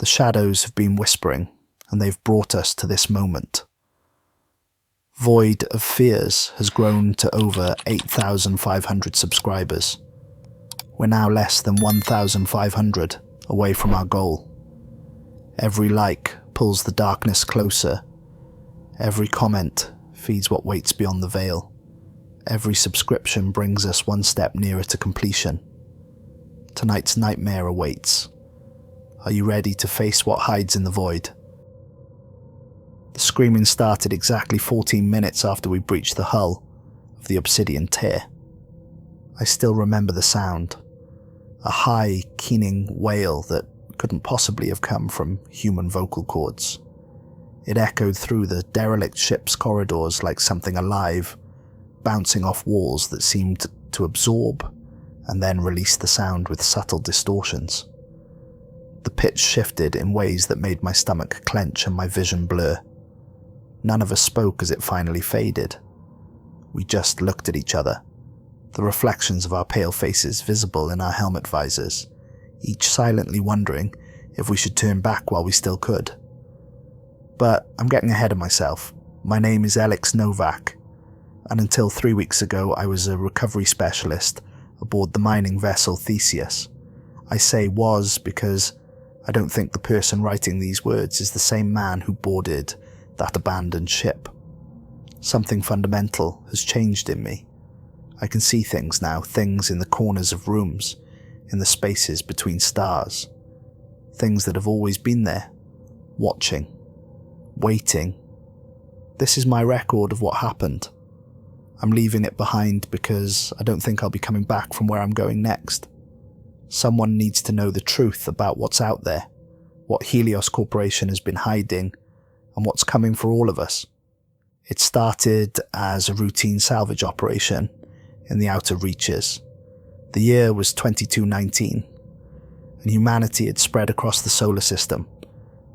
shadows have been whispering, and they've brought us to this moment. Void of Fears has grown to over 8,500 subscribers. We're now less than 1,500 away from our goal. Every like pulls the darkness closer. Every comment feeds what waits beyond the veil. Every subscription brings us one step nearer to completion. Tonight's nightmare awaits. Are you ready to face what hides in the void? The screaming started exactly 14 minutes after we breached the hull of the Obsidian Tear. I still remember the sound. A high, keening wail that couldn't possibly have come from human vocal cords. It echoed through the derelict ship's corridors like something alive, bouncing off walls that seemed to absorb and then release the sound with subtle distortions. The pitch shifted in ways that made my stomach clench and my vision blur. None of us spoke as it finally faded. We just looked at each other, the reflections of our pale faces visible in our helmet visors, each silently wondering if we should turn back while we still could. But I'm getting ahead of myself. My name is Elix Novak, and until 3 weeks ago I was a recovery specialist aboard the mining vessel Theseus. I say was because I don't think the person writing these words is the same man who boarded that abandoned ship. Something fundamental has changed in me. I can see things now, things in the corners of rooms, in the spaces between stars. Things that have always been there, watching, waiting. This is my record of what happened. I'm leaving it behind because I don't think I'll be coming back from where I'm going next. Someone needs to know the truth about what's out there, what Helios Corporation has been hiding, and what's coming for all of us. It started as a routine salvage operation in the outer reaches. The year was 2219, and humanity had spread across the solar system,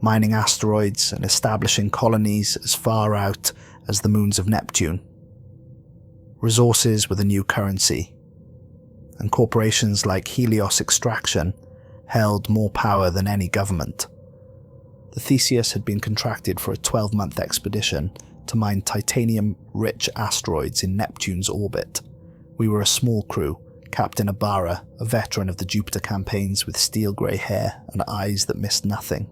mining asteroids and establishing colonies as far out as the moons of Neptune. Resources were the new currency, and corporations like Helios Extraction held more power than any government. The Theseus had been contracted for a 12-month expedition to mine titanium-rich asteroids in Neptune's orbit. We were a small crew, Captain Ibarra, a veteran of the Jupiter campaigns with steel-grey hair and eyes that missed nothing.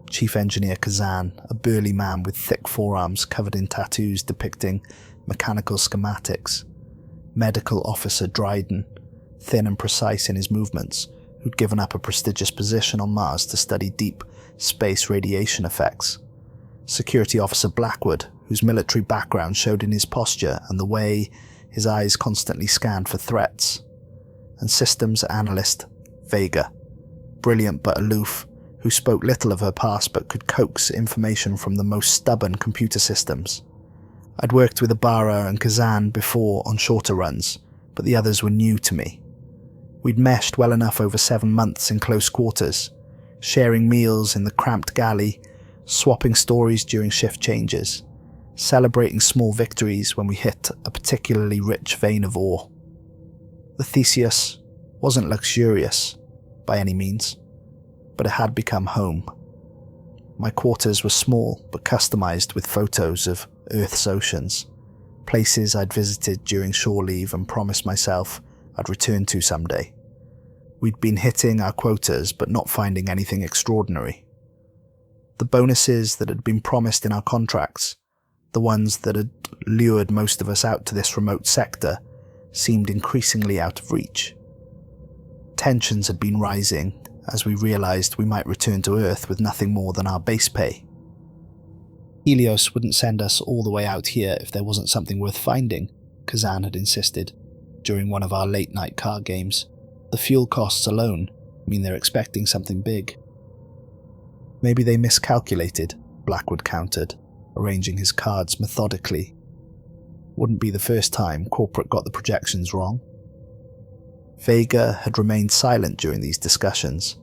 Chief Engineer Kazan, a burly man with thick forearms covered in tattoos depicting mechanical schematics. Medical Officer Dryden, thin and precise in his movements, who'd given up a prestigious position on Mars to study deep space radiation effects. Security Officer Blackwood, whose military background showed in his posture and the way his eyes constantly scanned for threats. And Systems Analyst Vega, brilliant but aloof, who spoke little of her past but could coax information from the most stubborn computer systems. I'd worked with Ibarra and Kazan before on shorter runs, but the others were new to me. We'd meshed well enough over 7 months in close quarters, sharing meals in the cramped galley, swapping stories during shift changes, celebrating small victories when we hit a particularly rich vein of ore. The Theseus wasn't luxurious by any means, but it had become home. My quarters were small but customized with photos of Earth's oceans, places I'd visited during shore leave and promised myself I'd return to someday. We'd been hitting our quotas but not finding anything extraordinary. The bonuses that had been promised in our contracts, the ones that had lured most of us out to this remote sector, seemed increasingly out of reach. Tensions had been rising as we realized we might return to Earth with nothing more than our base pay. Helios wouldn't send us all the way out here if there wasn't something worth finding, Kazan had insisted during one of our late-night card games. The fuel costs alone mean they're expecting something big. Maybe they miscalculated, Blackwood countered, arranging his cards methodically. Wouldn't be the first time corporate got the projections wrong. Vega had remained silent during these discussions,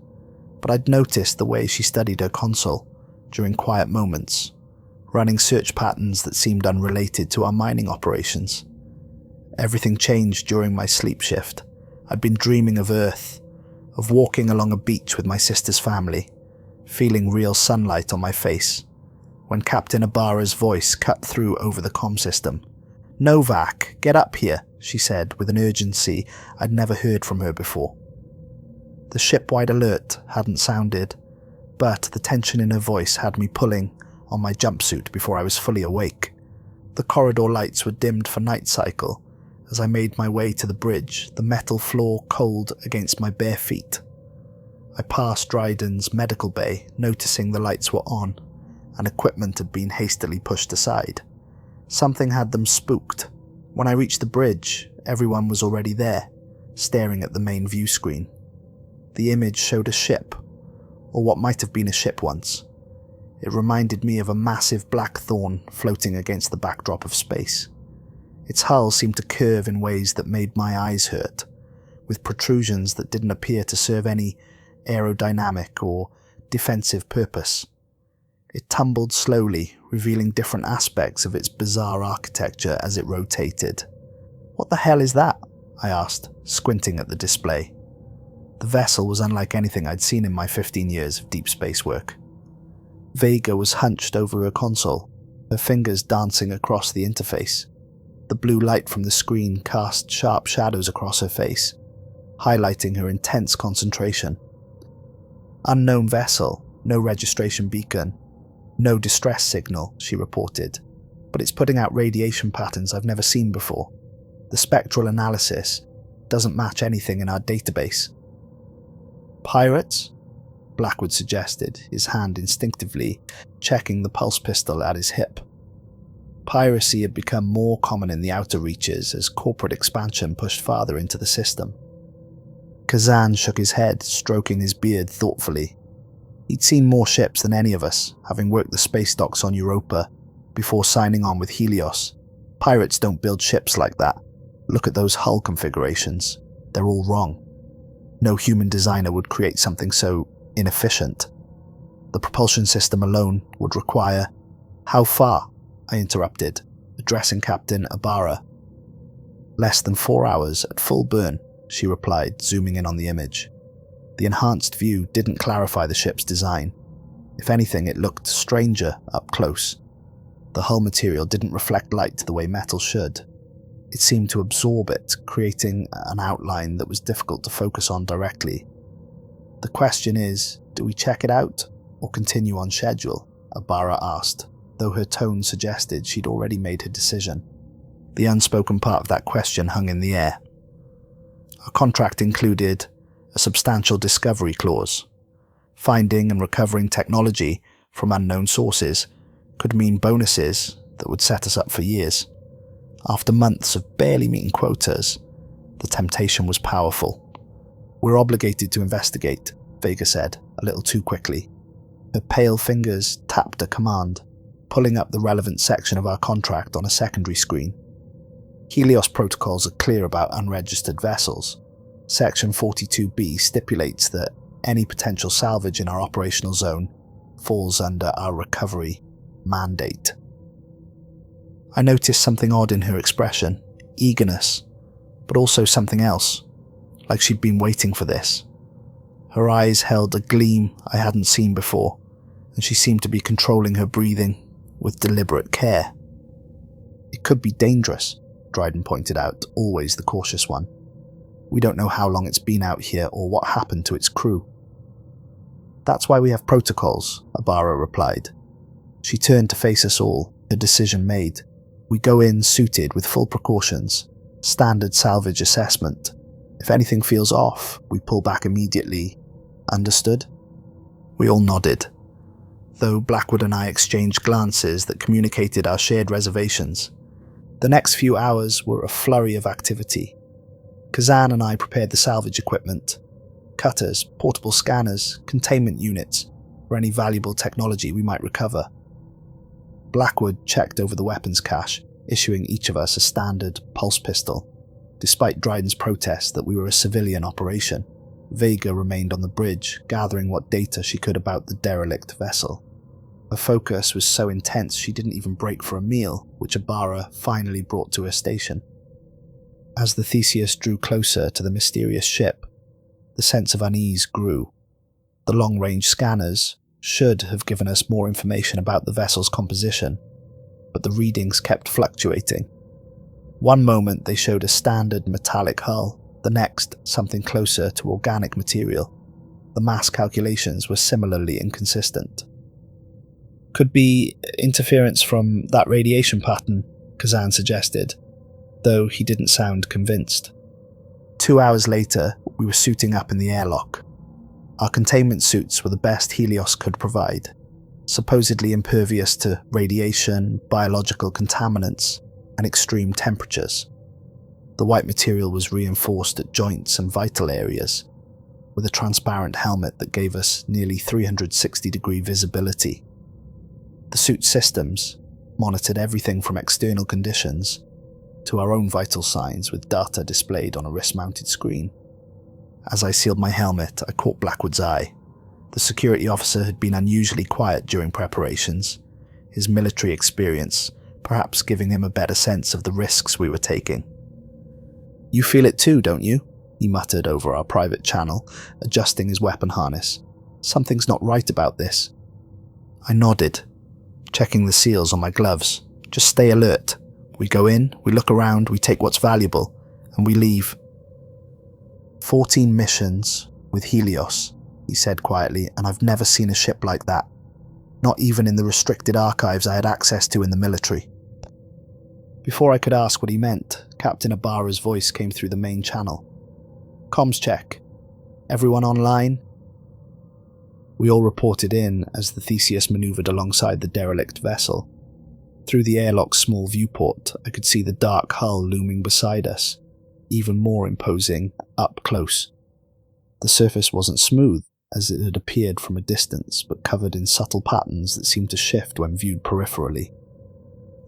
but I'd noticed the way she studied her console during quiet moments, running search patterns that seemed unrelated to our mining operations. Everything changed during my sleep shift. I'd been dreaming of Earth, of walking along a beach with my sister's family, feeling real sunlight on my face, when Captain Ibarra's voice cut through over the comm system. "Novak, get up here," she said with an urgency I'd never heard from her before. The ship-wide alert hadn't sounded, but the tension in her voice had me pulling on my jumpsuit before I was fully awake. The corridor lights were dimmed for night cycle as I made my way to the bridge, the metal floor cold against my bare feet. I passed Dryden's medical bay, noticing the lights were on and equipment had been hastily pushed aside. Something had them spooked. When I reached the bridge, everyone was already there, staring at the main view screen. The image showed a ship, or what might have been a ship once. It reminded me of a massive blackthorn floating against the backdrop of space. Its hull seemed to curve in ways that made my eyes hurt, with protrusions that didn't appear to serve any aerodynamic or defensive purpose. It tumbled slowly, revealing different aspects of its bizarre architecture as it rotated. "What the hell is that?" I asked, squinting at the display. The vessel was unlike anything I'd seen in my 15 years of deep space work. Vega was hunched over her console, her fingers dancing across the interface. The blue light from the screen cast sharp shadows across her face, highlighting her intense concentration. "Unknown vessel, no registration beacon, no distress signal," she reported, "but it's putting out radiation patterns I've never seen before. The spectral analysis doesn't match anything in our database." "Pirates?" Blackwood suggested, his hand instinctively checking the pulse pistol at his hip. Piracy had become more common in the outer reaches as corporate expansion pushed farther into the system. Kazan shook his head, stroking his beard thoughtfully. He'd seen more ships than any of us, having worked the space docks on Europa before signing on with Helios. "Pirates don't build ships like that. Look at those hull configurations. They're all wrong. No human designer would create something so inefficient. The propulsion system alone would require—" "How far?" I interrupted, addressing Captain Ibarra. "Less than 4 hours at full burn," she replied, zooming in on the image. The enhanced view didn't clarify the ship's design. If anything, it looked stranger up close. The hull material didn't reflect light the way metal should. It seemed to absorb it, creating an outline that was difficult to focus on directly. "The question is, do we check it out or continue on schedule?" Ibarra asked, though her tone suggested she'd already made her decision. The unspoken part of that question hung in the air. Our contract included a substantial discovery clause. Finding and recovering technology from unknown sources could mean bonuses that would set us up for years. After months of barely meeting quotas, the temptation was powerful. "We're obligated to investigate," Vega said, a little too quickly. Her pale fingers tapped a command, pulling up the relevant section of our contract on a secondary screen. Helios protocols are clear about unregistered vessels. Section 42B stipulates that any potential salvage in our operational zone falls under our recovery mandate. I noticed something odd in her expression, eagerness, but also something else, like she'd been waiting for this. Her eyes held a gleam I hadn't seen before, and she seemed to be controlling her breathing with deliberate care. "It could be dangerous," Dryden pointed out, always the cautious one. "We don't know how long it's been out here or what happened to its crew." "That's why we have protocols," Ibarra replied. She turned to face us all, her decision made. "We go in suited with full precautions, standard salvage assessment. If anything feels off, we pull back immediately. Understood?" We all nodded, though Blackwood and I exchanged glances that communicated our shared reservations. The next few hours were a flurry of activity. Kazan and I prepared the salvage equipment: cutters, portable scanners, containment units for any valuable technology we might recover. Blackwood checked over the weapons cache, issuing each of us a standard pulse pistol. Despite Dryden's protest that we were a civilian operation, Vega remained on the bridge, gathering what data she could about the derelict vessel. Her focus was so intense she didn't even break for a meal, which Ibarra finally brought to her station. As the Theseus drew closer to the mysterious ship, the sense of unease grew. The long-range scanners should have given us more information about the vessel's composition, but the readings kept fluctuating. One moment they showed a standard metallic hull, the next something closer to organic material. The mass calculations were similarly inconsistent. Could be interference from that radiation pattern, Kazan suggested, though he didn't sound convinced. 2 hours later, we were suiting up in the airlock. Our containment suits were the best Helios could provide, supposedly impervious to radiation, biological contaminants, and extreme temperatures. The white material was reinforced at joints and vital areas, with a transparent helmet that gave us nearly 360-degree visibility. The suit systems monitored everything from external conditions to our own vital signs with data displayed on a wrist-mounted screen. As I sealed my helmet, I caught Blackwood's eye. The security officer had been unusually quiet during preparations, his military experience perhaps giving him a better sense of the risks we were taking. "You feel it too, don't you?" he muttered over our private channel, adjusting his weapon harness. "Something's not right about this." I nodded, checking the seals on my gloves. "Just stay alert. We go in, we look around, we take what's valuable, and we leave." 14 missions with Helios, he said quietly, and I've never seen a ship like that. Not even in the restricted archives I had access to in the military. Before I could ask what he meant, Captain Ibarra's voice came through the main channel. "Comms check. Everyone online?" We all reported in as the Theseus manoeuvred alongside the derelict vessel. Through the airlock's small viewport, I could see the dark hull looming beside us, even more imposing up close. The surface wasn't smooth, as it had appeared from a distance, but covered in subtle patterns that seemed to shift when viewed peripherally.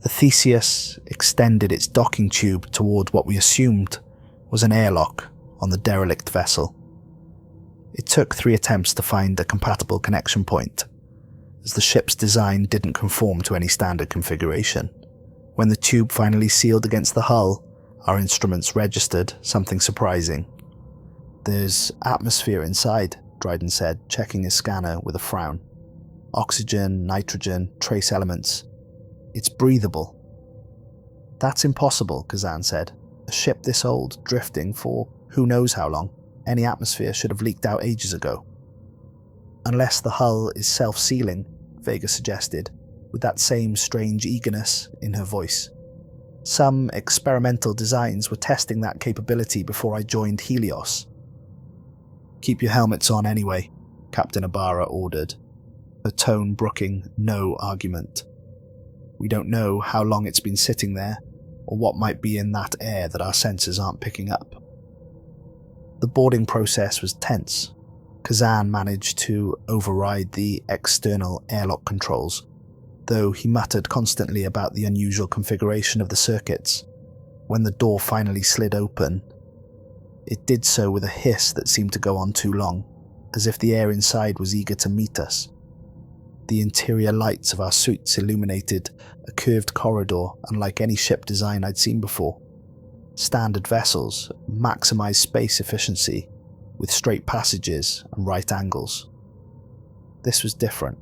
The Theseus extended its docking tube toward what we assumed was an airlock on the derelict vessel. It took 3 attempts to find a compatible connection point, as the ship's design didn't conform to any standard configuration. When the tube finally sealed against the hull, our instruments registered something surprising. "There's atmosphere inside," Dryden said, checking his scanner with a frown. "Oxygen, nitrogen, trace elements. It's breathable." "That's impossible," Kazan said. "A ship this old, drifting for who knows how long. Any atmosphere should have leaked out ages ago." "Unless the hull is self-sealing," Vega suggested, with that same strange eagerness in her voice. "Some experimental designs were testing that capability before I joined Helios." "Keep your helmets on anyway," Captain Ibarra ordered, her tone brooking no argument. "We don't know how long it's been sitting there, or what might be in that air that our sensors aren't picking up." The boarding process was tense. Kazan managed to override the external airlock controls, though he muttered constantly about the unusual configuration of the circuits. When the door finally slid open, it did so with a hiss that seemed to go on too long, as if the air inside was eager to meet us. The interior lights of our suits illuminated a curved corridor unlike any ship design I'd seen before. Standard vessels maximized space efficiency with straight passages and right angles. This was different.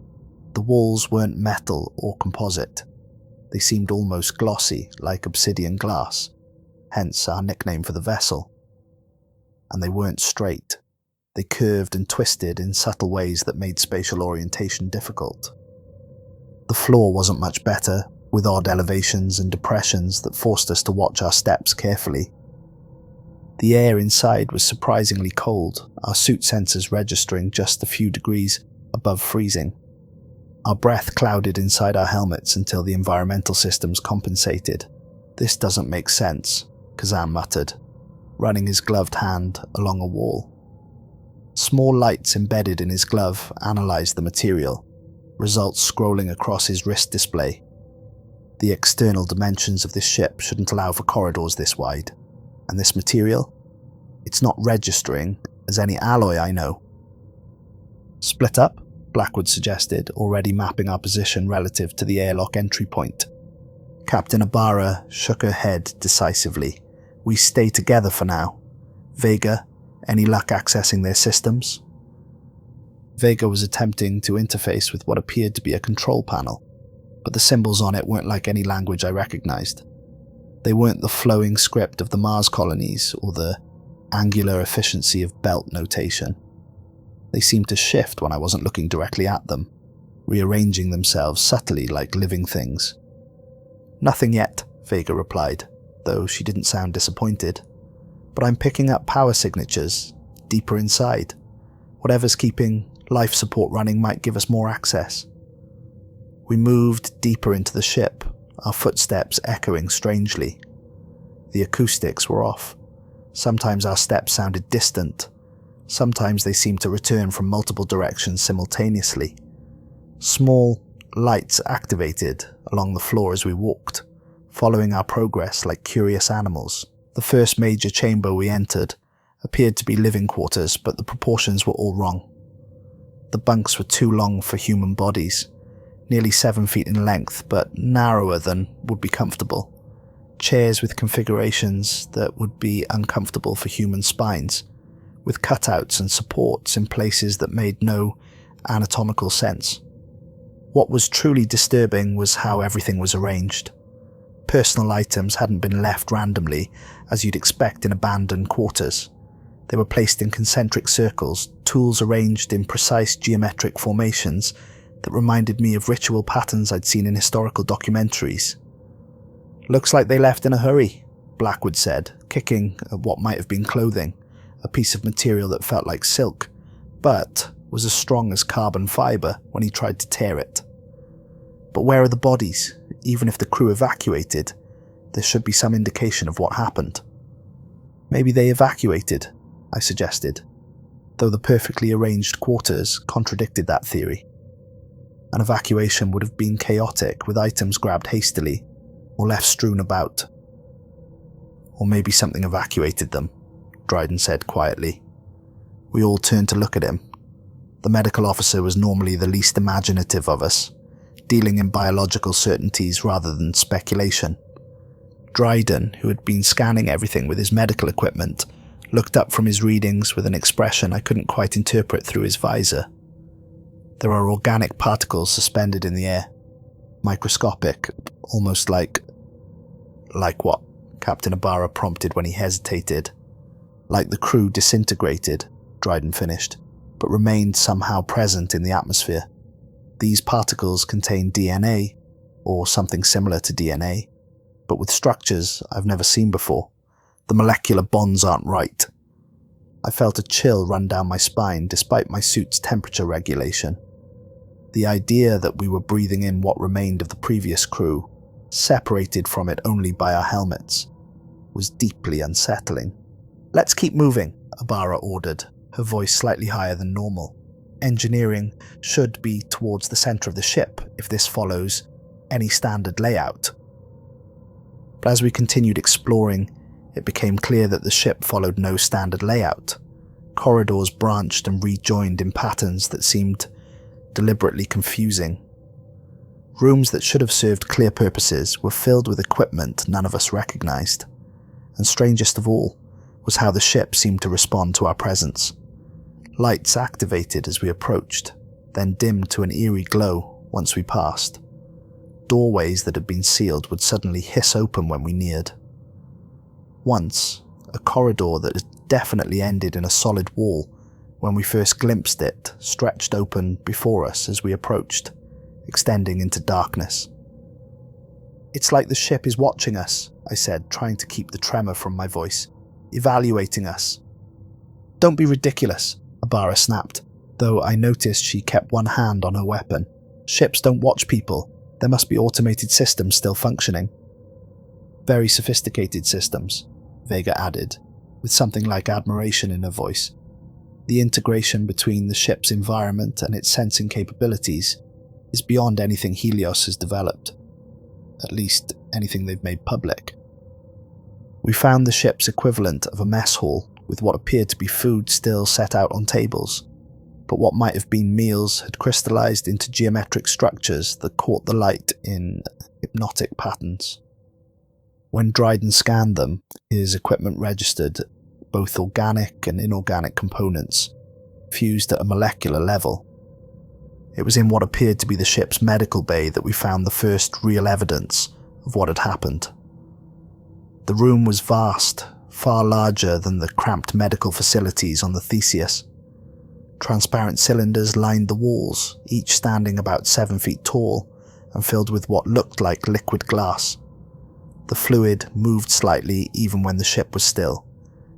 The walls weren't metal or composite. They seemed almost glossy, like obsidian glass, hence our nickname for the vessel. And they weren't straight. They curved and twisted in subtle ways that made spatial orientation difficult. The floor wasn't much better, with odd elevations and depressions that forced us to watch our steps carefully. The air inside was surprisingly cold, our suit sensors registering just a few degrees above freezing. Our breath clouded inside our helmets until the environmental systems compensated. "This doesn't make sense," Kazan muttered, running his gloved hand along a wall. Small lights embedded in his glove analyzed the material, results scrolling across his wrist display. The external dimensions of this ship shouldn't allow for corridors this wide. And this material? It's not registering as any alloy I know. "Split up?" Blackwood suggested, already mapping our position relative to the airlock entry point. Captain Ibarra shook her head decisively. "We stay together for now. Vega, any luck accessing their systems?" Vega was attempting to interface with what appeared to be a control panel, but the symbols on it weren't like any language I recognized. They weren't the flowing script of the Mars colonies or the angular efficiency of belt notation. They seemed to shift when I wasn't looking directly at them, rearranging themselves subtly like living things. "Nothing yet," Vega replied, though she didn't sound disappointed. "But I'm picking up power signatures, deeper inside. Whatever's keeping life support running might give us more access." We moved deeper into the ship, our footsteps echoing strangely. The acoustics were off. Sometimes our steps sounded distant. Sometimes they seemed to return from multiple directions simultaneously. Small lights activated along the floor as we walked, following our progress like curious animals. The first major chamber we entered appeared to be living quarters, but the proportions were all wrong. The bunks were too long for human bodies, nearly 7 feet in length, but narrower than would be comfortable. Chairs with configurations that would be uncomfortable for human spines, with cutouts and supports in places that made no anatomical sense. What was truly disturbing was how everything was arranged. Personal items hadn't been left randomly, as you'd expect in abandoned quarters. They were placed in concentric circles, tools arranged in precise geometric formations that reminded me of ritual patterns I'd seen in historical documentaries. "Looks like they left in a hurry," Blackwood said, kicking at what might have been clothing, a piece of material that felt like silk, but was as strong as carbon fibre when he tried to tear it. "But where are the bodies? Even if the crew evacuated, there should be some indication of what happened." "Maybe they evacuated," I suggested, though the perfectly arranged quarters contradicted that theory. An evacuation would have been chaotic, with items grabbed hastily or left strewn about. "Or maybe something evacuated them," Dryden said quietly. We all turned to look at him. The medical officer was normally the least imaginative of us, dealing in biological certainties rather than speculation. Dryden, who had been scanning everything with his medical equipment, looked up from his readings with an expression I couldn't quite interpret through his visor. There are organic particles suspended in the air, microscopic, almost like... "Like what?" Captain Ibarra prompted when he hesitated. "Like the crew disintegrated," Dryden finished, "but remained somehow present in the atmosphere. These particles contain DNA, or something similar to DNA, but with structures I've never seen before. The molecular bonds aren't right." I felt a chill run down my spine despite my suit's temperature regulation. The idea that we were breathing in what remained of the previous crew, separated from it only by our helmets, was deeply unsettling. "Let's keep moving," Ibarra ordered, her voice slightly higher than normal. "Engineering should be towards the center of the ship if this follows any standard layout." But as we continued exploring, it became clear that the ship followed no standard layout. Corridors branched and rejoined in patterns that seemed deliberately confusing. Rooms that should have served clear purposes were filled with equipment none of us recognized. And strangest of all was how the ship seemed to respond to our presence. Lights activated as we approached, then dimmed to an eerie glow once we passed. Doorways that had been sealed would suddenly hiss open when we neared. Once, a corridor that had definitely ended in a solid wall when we first glimpsed it stretched open before us as we approached, extending into darkness. "It's like the ship is watching us," I said, trying to keep the tremor from my voice. "Evaluating us." "Don't be ridiculous," Ibarra snapped, though I noticed she kept one hand on her weapon. "Ships don't watch people. There must be automated systems still functioning." "Very sophisticated systems," Vega added, with something like admiration in her voice. "The integration between the ship's environment and its sensing capabilities is beyond anything Helios has developed. At least, anything they've made public." We found the ship's equivalent of a mess hall, with what appeared to be food still set out on tables, but what might have been meals had crystallized into geometric structures that caught the light in hypnotic patterns. When Dryden scanned them, his equipment registered both organic and inorganic components, fused at a molecular level. It was in what appeared to be the ship's medical bay that we found the first real evidence of what had happened. The room was vast, far larger than the cramped medical facilities on the Theseus. Transparent cylinders lined the walls, each standing about 7 feet tall and filled with what looked like liquid glass. The fluid moved slightly even when the ship was still,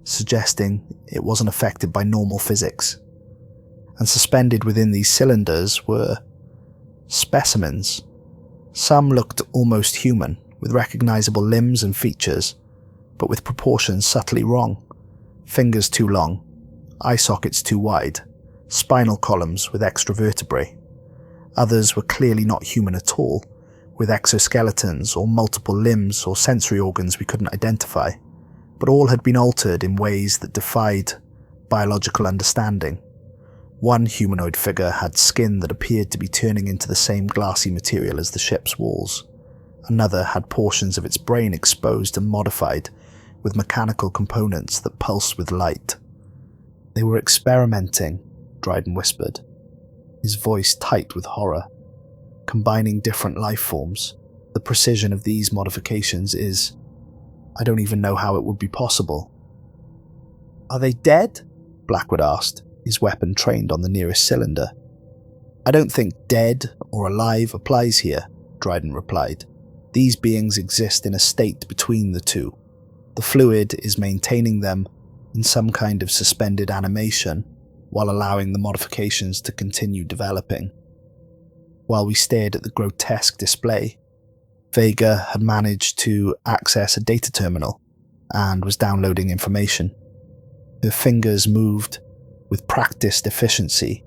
suggesting it wasn't affected by normal physics. And suspended within these cylinders were specimens. Some looked almost human, with recognizable limbs and features, but with proportions subtly wrong. Fingers too long, eye sockets too wide, spinal columns with extra vertebrae. Others were clearly not human at all, with exoskeletons or multiple limbs or sensory organs we couldn't identify, but all had been altered in ways that defied biological understanding. One humanoid figure had skin that appeared to be turning into the same glassy material as the ship's walls. Another had portions of its brain exposed and modified, with mechanical components that pulsed with light. "They were experimenting," Dryden whispered, his voice tight with horror. "Combining different life forms. The precision of these modifications is... I don't even know how it would be possible." "Are they dead?" Blackwood asked, his weapon trained on the nearest cylinder. "I don't think dead or alive applies here," Dryden replied. "These beings exist in a state between the two. The fluid is maintaining them in some kind of suspended animation while allowing the modifications to continue developing." While we stared at the grotesque display, Vega had managed to access a data terminal and was downloading information. Her fingers moved with practiced efficiency,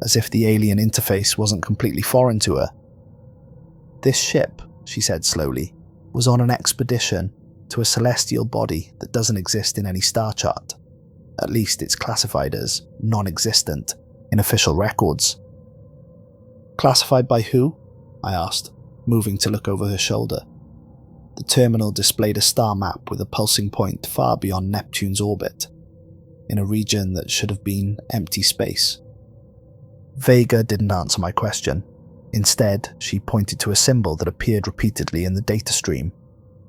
as if the alien interface wasn't completely foreign to her. "This ship," she said slowly, "was on an expedition to a celestial body that doesn't exist in any star chart. At least it's classified as non-existent in official records." "Classified by who?" I asked, moving to look over her shoulder. The terminal displayed a star map with a pulsing point far beyond Neptune's orbit, in a region that should have been empty space. Vega didn't answer my question. Instead, she pointed to a symbol that appeared repeatedly in the data stream,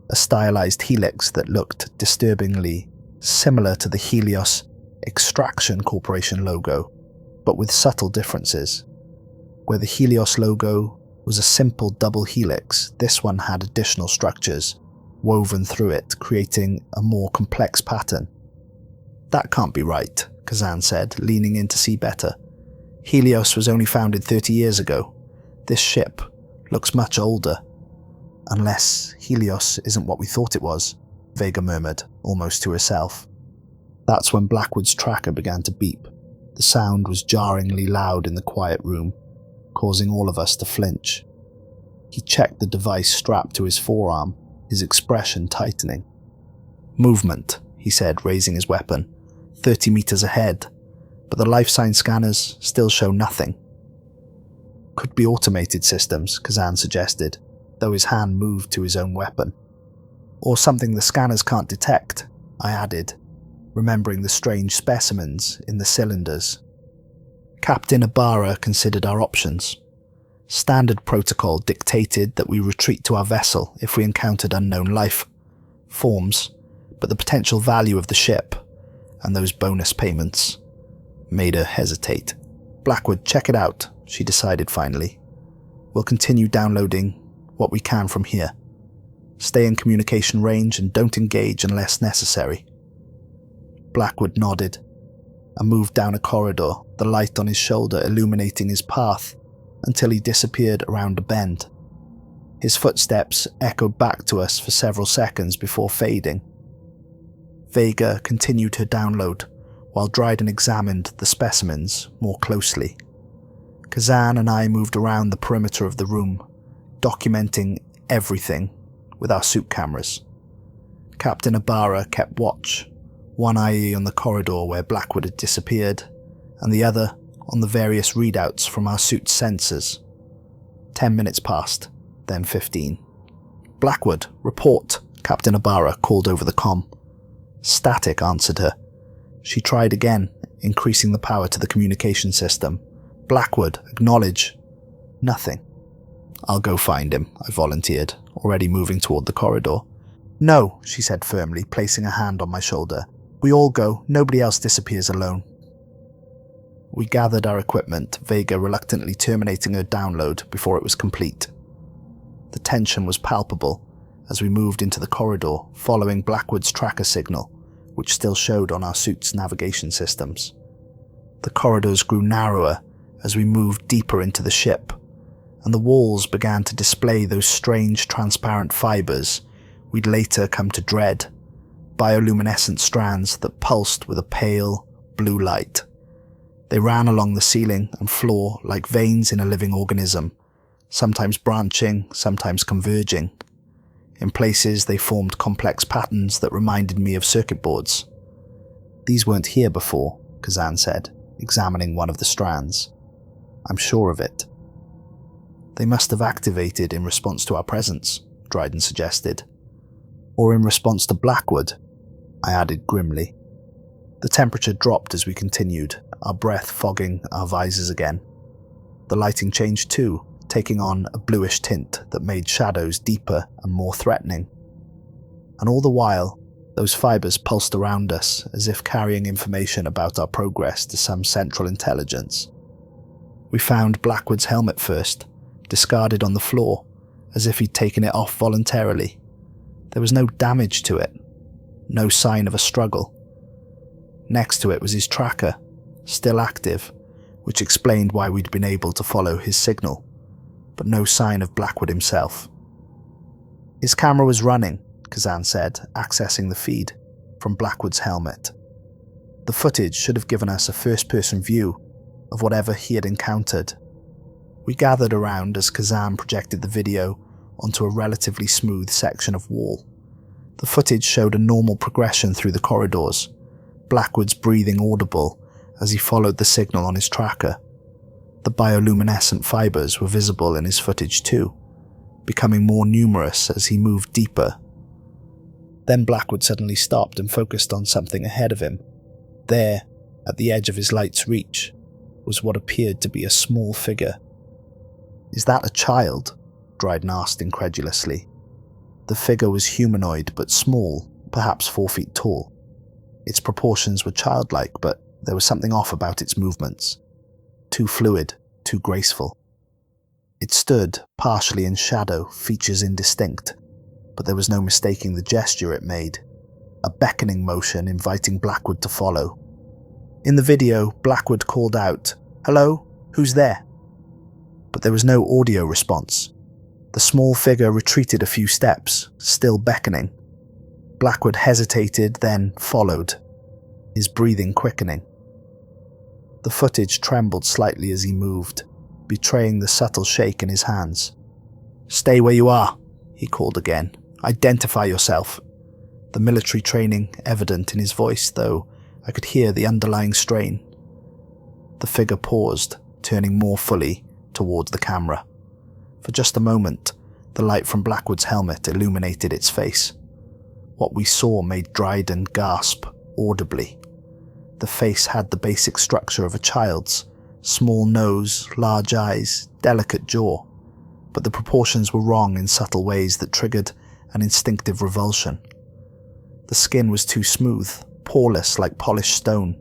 a stylized helix that looked disturbingly similar to the Helios Extraction Corporation logo, but with subtle differences. Where the Helios logo was a simple double helix, this one had additional structures woven through it, creating a more complex pattern. "That can't be right," Kazan said, leaning in to see better. "Helios was only founded 30 years ago. This ship looks much older." "Unless Helios isn't what we thought it was," Vega murmured, almost to herself. That's when Blackwood's tracker began to beep. The sound was jarringly loud in the quiet room, causing all of us to flinch. He checked the device strapped to his forearm, his expression tightening. "Movement," he said, raising his weapon, 30 meters ahead, but the life sign scanners still show nothing. "Could be automated systems," Kazan suggested, though his hand moved to his own weapon. "Or something the scanners can't detect," I added, remembering the strange specimens in the cylinders. Captain Ibarra considered our options. Standard protocol dictated that we retreat to our vessel if we encountered unknown life forms, but the potential value of the ship, and those bonus payments, made her hesitate. "Blackwood, check it out," she decided finally. "We'll continue downloading what we can from here. Stay in communication range and don't engage unless necessary." Blackwood nodded and moved down a corridor, the light on his shoulder illuminating his path until he disappeared around a bend. His footsteps echoed back to us for several seconds before fading. Vega continued her download while Dryden examined the specimens more closely. Kazan and I moved around the perimeter of the room, documenting everything with our suit cameras. Captain Ibarra kept watch, one eye on the corridor where Blackwood had disappeared, and the other on the various readouts from our suit's sensors. 10 minutes passed, then 15. "Blackwood, report," Captain Ibarra called over the comm. Static answered her. She tried again, increasing the power to the communication system. "Blackwood, acknowledge." Nothing. "I'll go find him," I volunteered, already moving toward the corridor. "No," she said firmly, placing a hand on my shoulder. "We all go. Nobody else disappears alone." We gathered our equipment, Vega reluctantly terminating her download before it was complete. The tension was palpable as we moved into the corridor, following Blackwood's tracker signal, which still showed on our suit's navigation systems. The corridors grew narrower as we moved deeper into the ship, and the walls began to display those strange transparent fibers we'd later come to dread, bioluminescent strands that pulsed with a pale, blue light. They ran along the ceiling and floor like veins in a living organism, sometimes branching, sometimes converging. In places they formed complex patterns that reminded me of circuit boards. "These weren't here before," Kazan said, examining one of the strands. "I'm sure of it." "They must have activated in response to our presence," Dryden suggested. "Or in response to Blackwood," I added grimly. The temperature dropped as we continued, our breath fogging our visors again. The lighting changed too, taking on a bluish tint that made shadows deeper and more threatening. And all the while, those fibers pulsed around us as if carrying information about our progress to some central intelligence. We found Blackwood's helmet first, discarded on the floor, as if he'd taken it off voluntarily. There was no damage to it, no sign of a struggle. Next to it was his tracker, still active, which explained why we'd been able to follow his signal, but no sign of Blackwood himself. "His camera was running," Kazan said, accessing the feed from Blackwood's helmet. The footage should have given us a first-person view of whatever he had encountered. We gathered around as Kazan projected the video onto a relatively smooth section of wall. The footage showed a normal progression through the corridors, Blackwood's breathing audible as he followed the signal on his tracker. The bioluminescent fibers were visible in his footage too, becoming more numerous as he moved deeper. Then Blackwood suddenly stopped and focused on something ahead of him. There, at the edge of his light's reach, was what appeared to be a small figure. "Is that a child?" Dryden asked incredulously. The figure was humanoid but small, perhaps 4 feet tall. Its proportions were childlike, but there was something off about its movements. Too fluid, too graceful. It stood, partially in shadow, features indistinct, but there was no mistaking the gesture it made, a beckoning motion inviting Blackwood to follow. In the video, Blackwood called out, "Hello? Who's there?" But there was no audio response. The small figure retreated a few steps, still beckoning. Blackwood hesitated, then followed, his breathing quickening. The footage trembled slightly as he moved, betraying the subtle shake in his hands. "Stay where you are," he called again. "Identify yourself." The military training evident in his voice, though I could hear the underlying strain. The figure paused, turning more fully towards the camera. For just a moment, the light from Blackwood's helmet illuminated its face. What we saw made Dryden gasp audibly. The face had the basic structure of a child's, small nose, large eyes, delicate jaw, but the proportions were wrong in subtle ways that triggered an instinctive revulsion. The skin was too smooth, poreless like polished stone.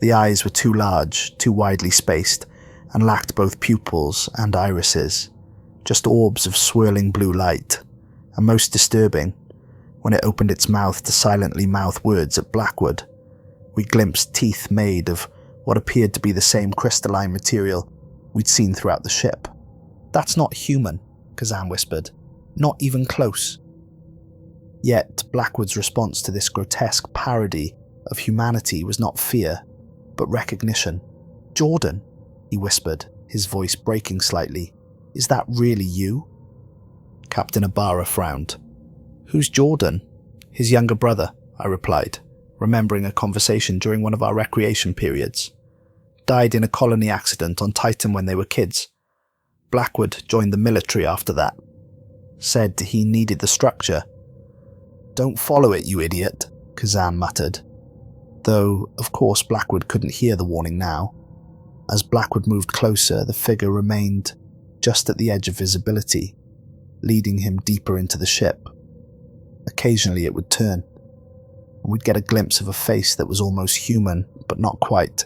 The eyes were too large, too widely spaced, and lacked both pupils and irises, just orbs of swirling blue light, and most disturbing, when it opened its mouth to silently mouth words at Blackwood, we glimpsed teeth made of what appeared to be the same crystalline material we'd seen throughout the ship. "That's not human," Kazan whispered. "Not even close." Yet Blackwood's response to this grotesque parody of humanity was not fear, but recognition. "Jordan," he whispered, his voice breaking slightly. "Is that really you?" Captain Ibarra frowned. "Who's Jordan?" "His younger brother," I replied, remembering a conversation during one of our recreation periods. "Died in a colony accident on Titan when they were kids. Blackwood joined the military after that. Said he needed the structure." "Don't follow it, you idiot," Kazan muttered. Though, of course, Blackwood couldn't hear the warning now. As Blackwood moved closer, the figure remained just at the edge of visibility, leading him deeper into the ship. Occasionally it would turn, and we'd get a glimpse of a face that was almost human, but not quite.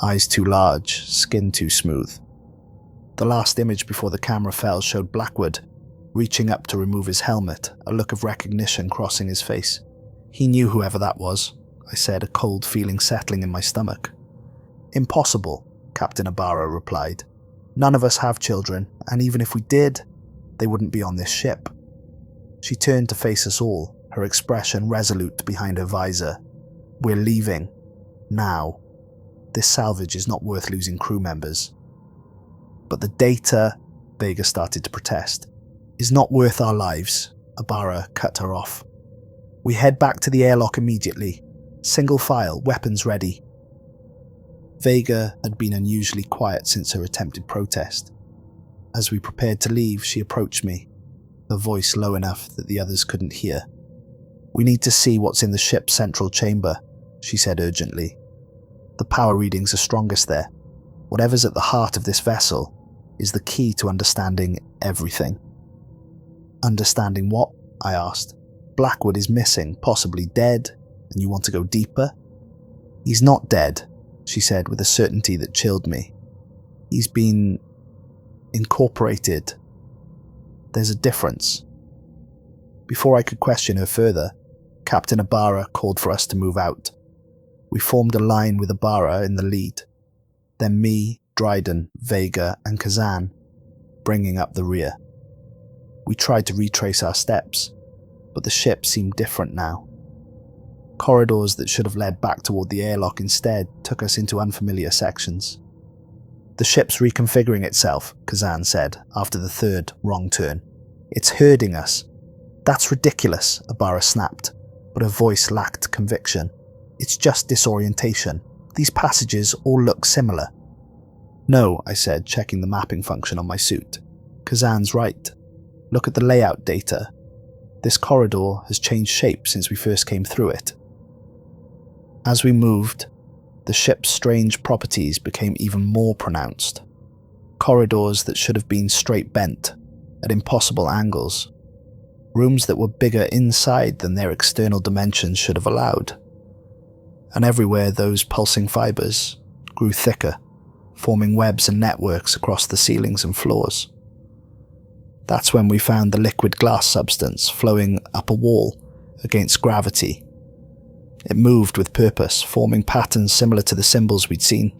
Eyes too large, skin too smooth. The last image before the camera fell showed Blackwood reaching up to remove his helmet, a look of recognition crossing his face. He knew whoever that was, I said, a cold feeling settling in my stomach. Impossible, Captain Ibarra replied. None of us have children, and even if we did, they wouldn't be on this ship. She turned to face us all, her expression resolute behind her visor. We're leaving. Now. This salvage is not worth losing crew members. But the data, Vega started to protest, is not worth our lives. Ibarra cut her off. We head back to the airlock immediately. Single file, weapons ready. Vega had been unusually quiet since her attempted protest. As we prepared to leave, she approached me, her voice low enough that the others couldn't hear. We need to see what's in the ship's central chamber, she said urgently. The power readings are strongest there. Whatever's at the heart of this vessel is the key to understanding everything. Understanding what? I asked. Blackwood is missing, possibly dead, and you want to go deeper? He's not dead, she said with a certainty that chilled me. He's been incorporated. There's a difference. Before I could question her further, Captain Ibarra called for us to move out. We formed a line with Ibarra in the lead, then me, Dryden, Vega, and Kazan, bringing up the rear. We tried to retrace our steps, but the ship seemed different now. Corridors that should have led back toward the airlock instead took us into unfamiliar sections. The ship's reconfiguring itself, Kazan said, after the third wrong turn. It's herding us. That's ridiculous, Ibarra snapped, but her voice lacked conviction. It's just disorientation. These passages all look similar. No, I said, checking the mapping function on my suit. Kazan's right. Look at the layout data. This corridor has changed shape since we first came through it. As we moved, the ship's strange properties became even more pronounced. Corridors that should have been straight bent, at impossible angles. Rooms that were bigger inside than their external dimensions should have allowed. And everywhere those pulsing fibers grew thicker, forming webs and networks across the ceilings and floors. That's when we found the liquid glass substance flowing up a wall against gravity. It moved with purpose, forming patterns similar to the symbols we'd seen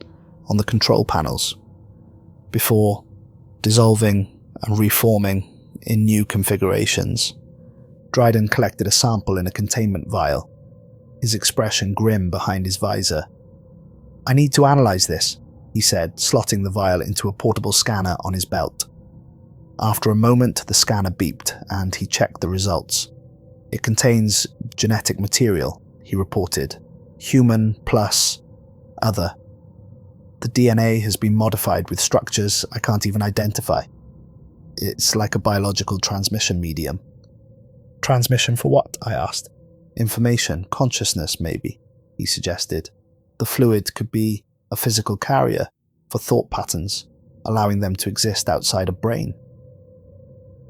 on the control panels, before dissolving and reforming in new configurations. Dryden collected a sample in a containment vial, his expression grim behind his visor. I need to analyze this, he said, slotting the vial into a portable scanner on his belt. After a moment, the scanner beeped, and he checked the results. It contains genetic material, he reported. Human plus other. The DNA has been modified with structures I can't even identify. It's like a biological transmission medium. Transmission for what? I asked. Information, consciousness maybe, he suggested. The fluid could be a physical carrier for thought patterns, allowing them to exist outside a brain.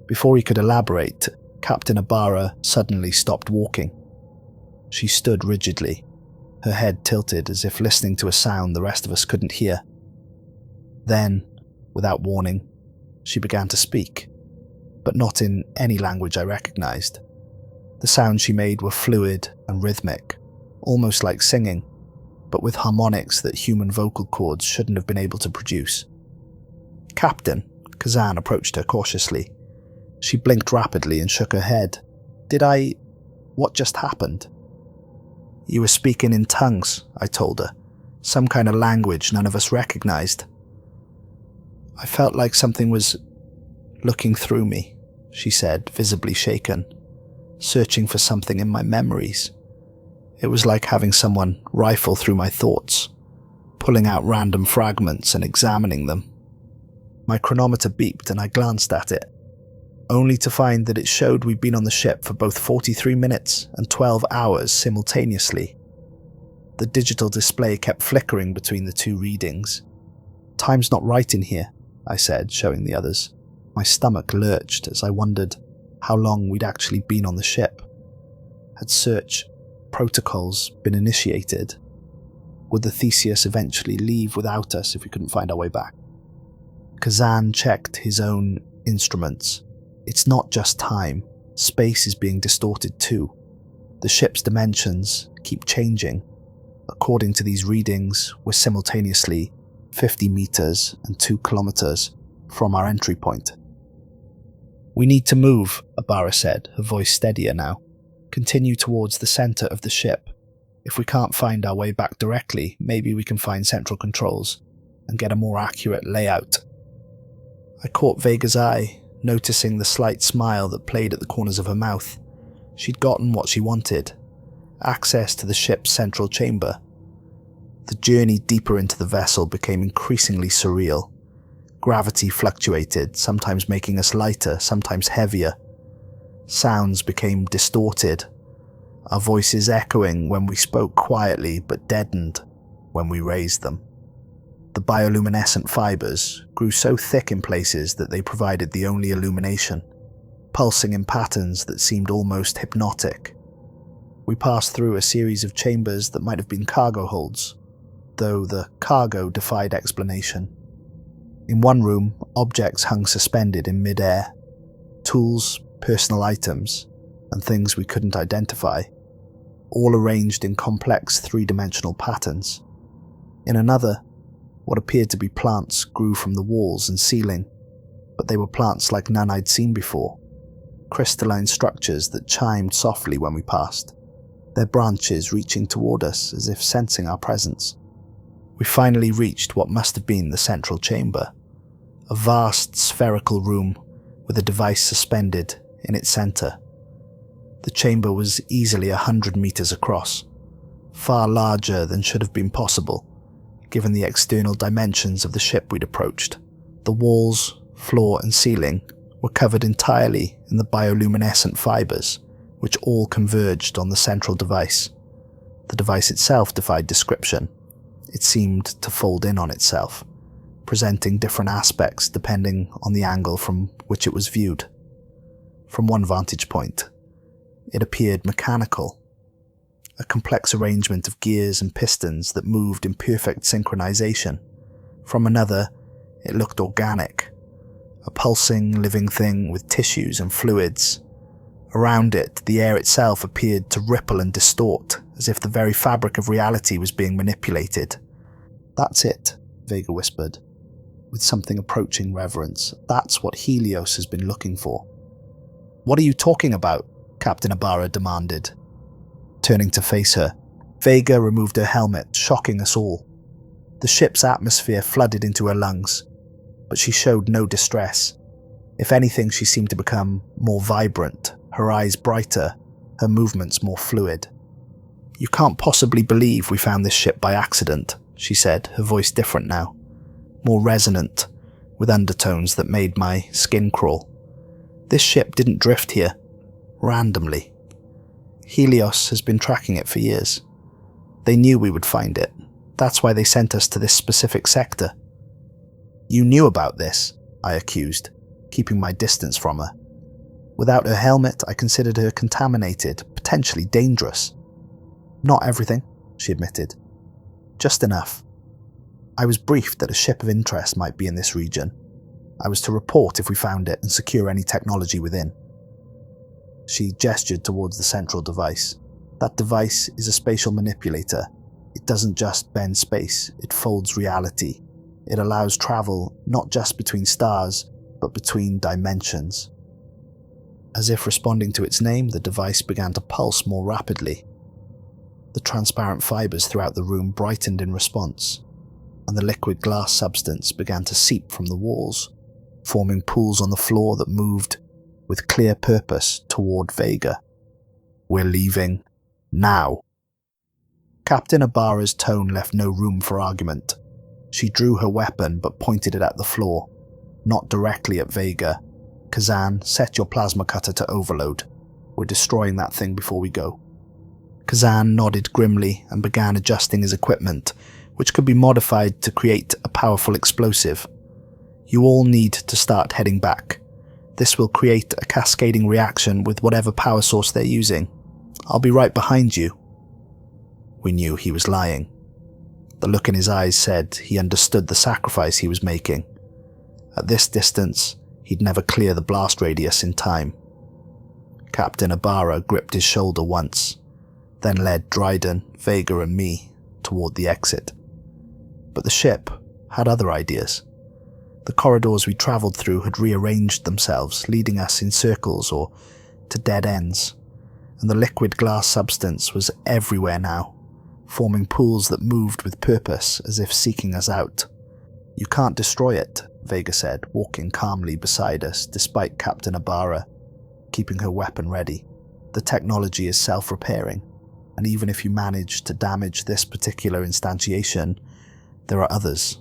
Before he could elaborate, Captain Ibarra suddenly stopped walking. She stood rigidly, her head tilted as if listening to a sound the rest of us couldn't hear. Then, without warning, she began to speak, but not in any language I recognized. The sounds she made were fluid and rhythmic, almost like singing, but with harmonics that human vocal cords shouldn't have been able to produce. Captain, Kazan approached her cautiously. She blinked rapidly and shook her head. What just happened? You were speaking in tongues, I told her. Some kind of language none of us recognized. I felt like something was looking through me, she said, visibly shaken, searching for something in my memories. It was like having someone rifle through my thoughts, pulling out random fragments and examining them. My chronometer beeped and I glanced at it, only to find that it showed we'd been on the ship for both 43 minutes and 12 hours simultaneously. The digital display kept flickering between the two readings. "Time's not right in here," I said, showing the others. My stomach lurched as I wondered how long we'd actually been on the ship. Had search protocols been initiated? Would the Theseus eventually leave without us if we couldn't find our way back? Kazan checked his own instruments. It's not just time. Space is being distorted too. The ship's dimensions keep changing. According to these readings, we're simultaneously 50 meters and 2 kilometers from our entry point. "We need to move," Abara said, her voice steadier now. "Continue towards the center of the ship. If we can't find our way back directly, maybe we can find central controls and get a more accurate layout." I caught Vega's eye, noticing the slight smile that played at the corners of her mouth. She'd gotten what she wanted: access to the ship's central chamber. The journey deeper into the vessel became increasingly surreal. Gravity fluctuated, sometimes making us lighter, sometimes heavier. Sounds became distorted, our voices echoing when we spoke quietly but deadened when we raised them. The bioluminescent fibers grew so thick in places that they provided the only illumination, pulsing in patterns that seemed almost hypnotic. We passed through a series of chambers that might have been cargo holds, though the cargo defied explanation. In one room, objects hung suspended in mid-air. Tools, personal items, and things we couldn't identify, all arranged in complex three-dimensional patterns. In another, what appeared to be plants grew from the walls and ceiling, but they were plants like none I'd seen before, crystalline structures that chimed softly when we passed, their branches reaching toward us as if sensing our presence. We finally reached what must have been the central chamber, a vast spherical room with a device suspended in its center. The chamber was easily 100 meters across, far larger than should have been possible, given the external dimensions of the ship we'd approached. The walls, floor and ceiling were covered entirely in the bioluminescent fibers, which all converged on the central device. The device itself defied description. It seemed to fold in on itself, presenting different aspects depending on the angle from which it was viewed. From one vantage point, it appeared mechanical, a complex arrangement of gears and pistons that moved in perfect synchronization. From another, it looked organic, a pulsing, living thing with tissues and fluids. Around it, the air itself appeared to ripple and distort, as if the very fabric of reality was being manipulated. "That's it," Vega whispered, with something approaching reverence. "That's what Helios has been looking for." "What are you talking about?" Captain Abara demanded. Turning to face her, Vega removed her helmet, shocking us all. The ship's atmosphere flooded into her lungs, but she showed no distress. If anything, she seemed to become more vibrant, her eyes brighter, her movements more fluid. "You can't possibly believe we found this ship by accident," she said, her voice different now, more resonant, with undertones that made my skin crawl. "This ship didn't drift here, randomly. Helios has been tracking it for years. They knew we would find it. That's why they sent us to this specific sector." "You knew about this?" I accused, keeping my distance from her. Without her helmet, I considered her contaminated, potentially dangerous. "Not everything," she admitted. "Just enough. I was briefed that a ship of interest might be in this region. I was to report if we found it and secure any technology within." She gestured towards the central device. "That device is a spatial manipulator. It doesn't just bend space, it folds reality. It allows travel not just between stars, but between dimensions." As if responding to its name, the device began to pulse more rapidly. The transparent fibers throughout the room brightened in response, and the liquid glass substance began to seep from the walls, forming pools on the floor that moved with clear purpose toward Vega. "We're leaving now." Captain Abara's tone left no room for argument. She drew her weapon but pointed it at the floor, not directly at Vega. "Kazan, set your plasma cutter to overload. We're destroying that thing before we go." Kazan nodded grimly and began adjusting his equipment, which could be modified to create a powerful explosive. You all need to start heading back. This will create a cascading reaction with whatever power source they're using. I'll be right behind you. We knew he was lying. The look in his eyes said he understood the sacrifice he was making. At this distance, he'd never clear the blast radius in time. Captain Ibarra gripped his shoulder once, then led Dryden, Vega and me toward the exit. But the ship had other ideas. The corridors we travelled through had rearranged themselves, leading us in circles or to dead ends, and the liquid glass substance was everywhere now, forming pools that moved with purpose as if seeking us out. You can't destroy it, Vega said, walking calmly beside us despite Captain Ibarra keeping her weapon ready. The technology is self-repairing, and even if you manage to damage this particular instantiation, there are others.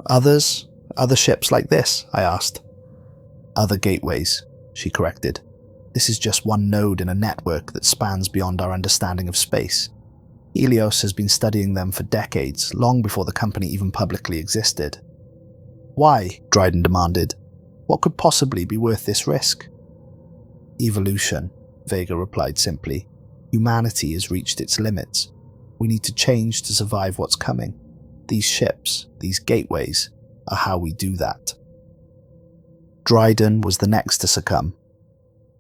Others? Other ships like this? I asked. Other gateways, she corrected. This is just one node in a network that spans beyond our understanding of space. Helios has been studying them for decades, long before the company even publicly existed. Why? Dryden demanded. What could possibly be worth this risk? Evolution, Vega replied simply. Humanity has reached its limits. We need to change to survive what's coming. These ships, these gateways, are how we do that. Dryden was the next to succumb.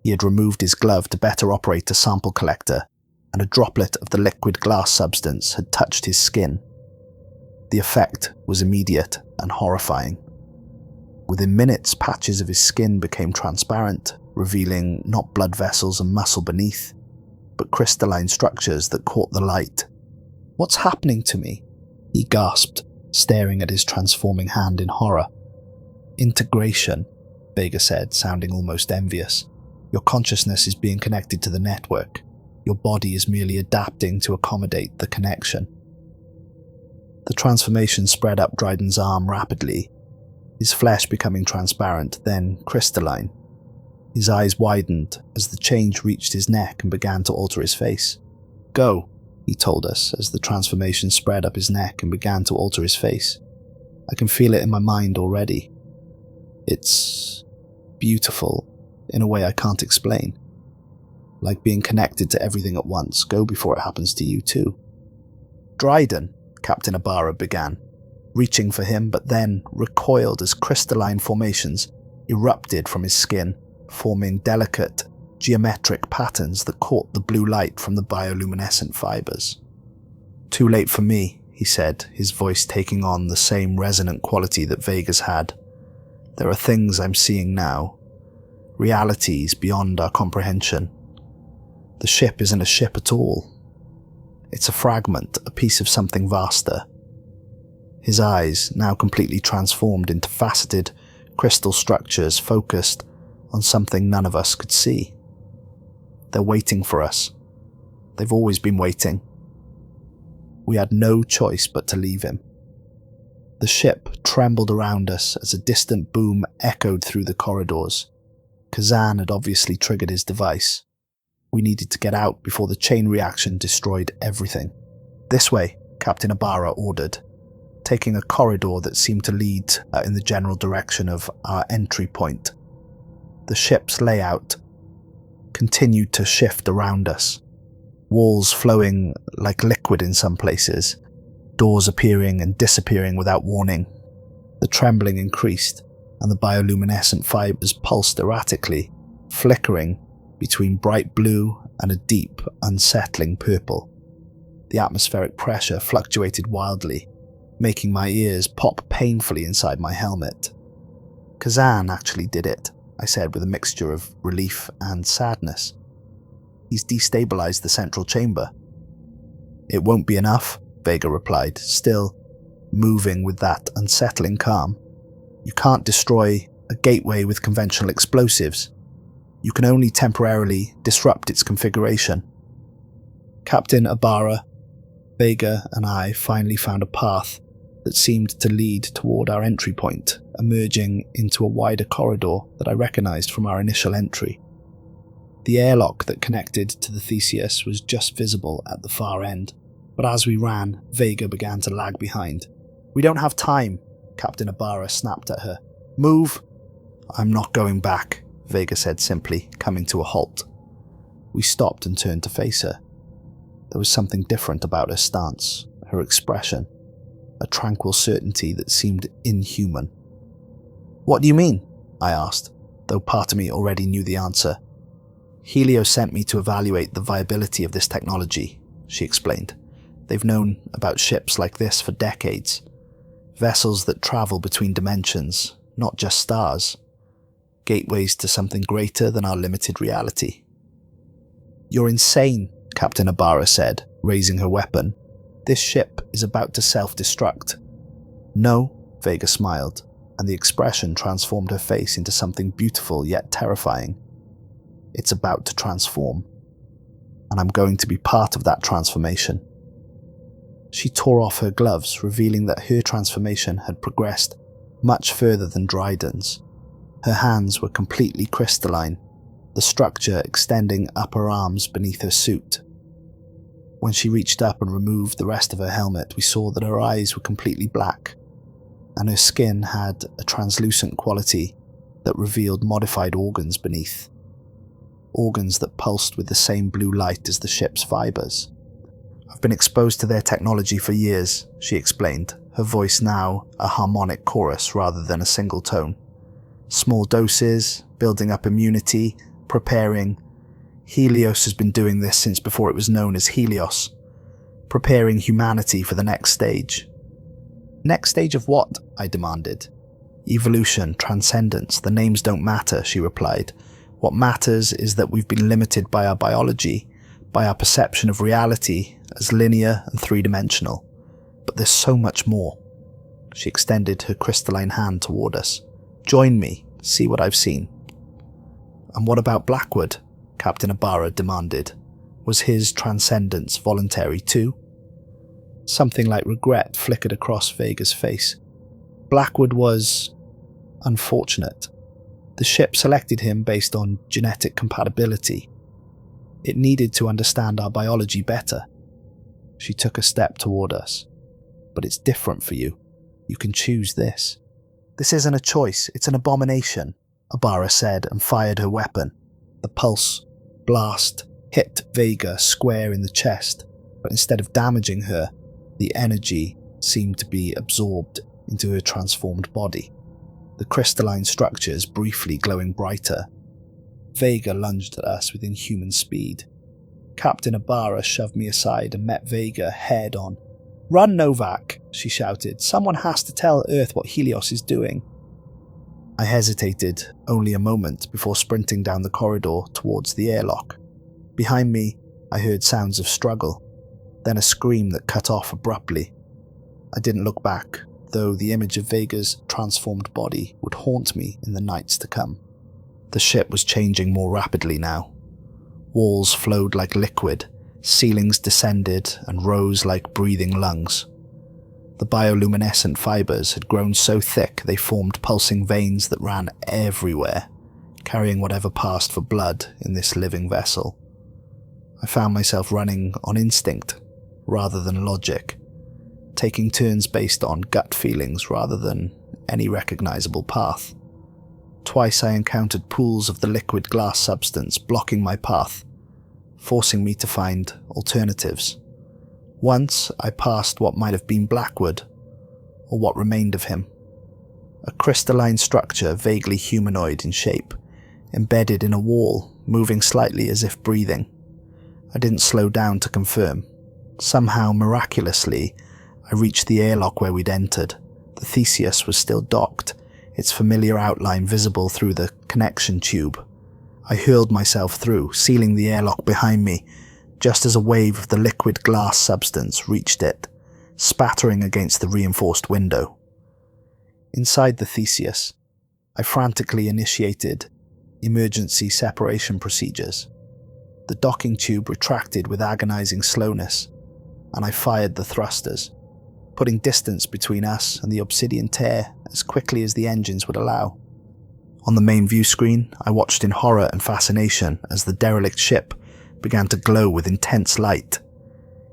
He had removed his glove to better operate a sample collector, and a droplet of the liquid glass substance had touched his skin. The effect was immediate and horrifying. Within minutes, patches of his skin became transparent, revealing not blood vessels and muscle beneath, but crystalline structures that caught the light. What's happening to me? He gasped, staring at his transforming hand in horror. Integration, Vega said, sounding almost envious. Your consciousness is being connected to the network. Your body is merely adapting to accommodate the connection. The transformation spread up Dryden's arm rapidly, his flesh becoming transparent, then crystalline. His eyes widened as the change reached his neck and began to alter his face. Go, he told us as the transformation spread up his neck and began to alter his face. I can feel it in my mind already. It's beautiful in a way I can't explain. Like being connected to everything at once. Go before it happens to you too. Dryden, Captain Ibarra began, reaching for him, but then recoiled as crystalline formations erupted from his skin, forming delicate, geometric patterns that caught the blue light from the bioluminescent fibers. Too late for me, he said, his voice taking on the same resonant quality that Vega's had. There are things I'm seeing now, realities beyond our comprehension. The ship isn't a ship at all. It's a fragment, a piece of something vaster. His eyes, now completely transformed into faceted crystal structures, focused on something none of us could see. They're waiting for us. They've always been waiting. We had no choice but to leave him. The ship trembled around us as a distant boom echoed through the corridors. Kazan had obviously triggered his device. We needed to get out before the chain reaction destroyed everything. This way, Captain Ibarra ordered, taking a corridor that seemed to lead in the general direction of our entry point. The ship's layout continued to shift around us, walls flowing like liquid in some places, doors appearing and disappearing without warning. The trembling increased, and the bioluminescent fibers pulsed erratically, flickering between bright blue and a deep, unsettling purple. The atmospheric pressure fluctuated wildly, making my ears pop painfully inside my helmet. Kazan actually did it, I said with a mixture of relief and sadness. He's destabilized the central chamber. It won't be enough, Vega replied, still moving with that unsettling calm. You can't destroy a gateway with conventional explosives. You can only temporarily disrupt its configuration. Captain Ibarra, Vega and I finally found a path that seemed to lead toward our entry point, emerging into a wider corridor that I recognized from our initial entry. The airlock that connected to the Theseus was just visible at the far end, but as we ran, Vega began to lag behind. "We don't have time," Captain Ibarra snapped at her. "Move!" "I'm not going back," Vega said simply, coming to a halt. We stopped and turned to face her. There was something different about her stance, her expression, a tranquil certainty that seemed inhuman. "What do you mean?" I asked, though part of me already knew the answer. "Helios sent me to evaluate the viability of this technology," she explained. "They've known about ships like this for decades. Vessels that travel between dimensions, not just stars. Gateways to something greater than our limited reality." "You're insane," Captain Ibarra said, raising her weapon. "This ship is about to self-destruct." "No," Vega smiled, and the expression transformed her face into something beautiful yet terrifying. "It's about to transform, and I'm going to be part of that transformation." She tore off her gloves, revealing that her transformation had progressed much further than Dryden's. Her hands were completely crystalline, the structure extending up her arms beneath her suit. When she reached up and removed the rest of her helmet, we saw that her eyes were completely black, and her skin had a translucent quality that revealed modified organs beneath. Organs that pulsed with the same blue light as the ship's fibers. "I've been exposed to their technology for years," she explained, her voice now a harmonic chorus rather than a single tone. "Small doses, building up immunity, preparing. Helios has been doing this since before it was known as Helios, preparing humanity for the next stage." "Next stage of what?" I demanded. "Evolution, transcendence, the names don't matter," she replied. "What matters is that we've been limited by our biology, by our perception of reality as linear and three-dimensional. But there's so much more." She extended her crystalline hand toward us. "Join me, see what I've seen." "And what about Blackwood?" Captain Ibarra demanded. "Was his transcendence voluntary too?" Something like regret flickered across Vega's face. "Blackwood was unfortunate. The ship selected him based on genetic compatibility. It needed to understand our biology better." She took a step toward us. "But it's different for you. You can choose this." "This isn't a choice, it's an abomination," Ibarra said and fired her weapon. The pulse blast hit Vega square in the chest, but instead of damaging her, the energy seemed to be absorbed into her transformed body, the crystalline structures briefly glowing brighter. Vega lunged at us with inhuman speed. Captain Ibarra shoved me aside and met Vega head on. "Run, Novak," she shouted. "Someone has to tell Earth what Helios is doing." I hesitated only a moment before sprinting down the corridor towards the airlock. Behind me, I heard sounds of struggle, then a scream that cut off abruptly. I didn't look back, though the image of Vega's transformed body would haunt me in the nights to come. The ship was changing more rapidly now. Walls flowed like liquid, ceilings descended and rose like breathing lungs. The bioluminescent fibers had grown so thick they formed pulsing veins that ran everywhere, carrying whatever passed for blood in this living vessel. I found myself running on instinct rather than logic, taking turns based on gut feelings rather than any recognizable path. Twice I encountered pools of the liquid glass substance blocking my path, forcing me to find alternatives. Once I passed what might have been Blackwood, or what remained of him. A crystalline structure vaguely humanoid in shape, embedded in a wall, moving slightly as if breathing. I didn't slow down to confirm. Somehow, miraculously, I reached the airlock where we'd entered. The Theseus was still docked, its familiar outline visible through the connection tube. I hurled myself through, sealing the airlock behind me, just as a wave of the liquid glass substance reached it, spattering against the reinforced window. Inside the Theseus, I frantically initiated emergency separation procedures. The docking tube retracted with agonizing slowness, and I fired the thrusters, putting distance between us and the Obsidian Tear as quickly as the engines would allow. On the main view screen, I watched in horror and fascination as the derelict ship began to glow with intense light.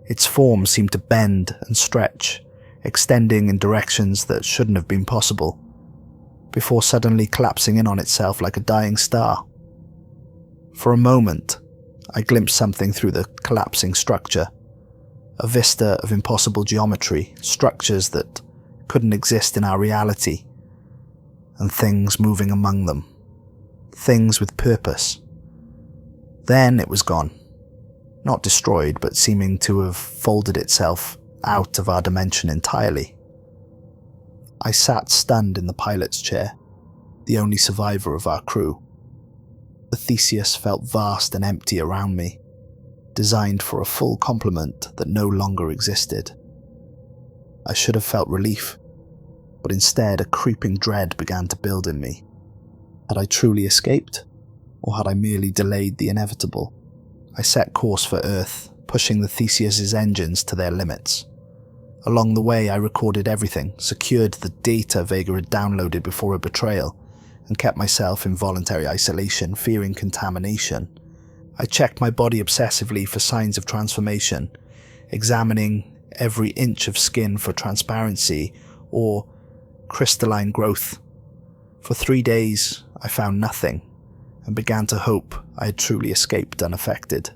Its form seemed to bend and stretch, extending in directions that shouldn't have been possible, before suddenly collapsing in on itself like a dying star. For a moment, I glimpsed something through the collapsing structure, a vista of impossible geometry, structures that couldn't exist in our reality, and things moving among them, things with purpose. Then it was gone, not destroyed, but seeming to have folded itself out of our dimension entirely. I sat stunned in the pilot's chair, the only survivor of our crew. The Theseus felt vast and empty around me, designed for a full complement that no longer existed. I should have felt relief, but instead a creeping dread began to build in me. Had I truly escaped, or had I merely delayed the inevitable? I set course for Earth, pushing the Theseus's engines to their limits. Along the way I recorded everything, secured the data Vega had downloaded before her betrayal, and kept myself in voluntary isolation, fearing contamination. I checked my body obsessively for signs of transformation, examining every inch of skin for transparency or crystalline growth. For 3 days, I found nothing, and began to hope I had truly escaped unaffected.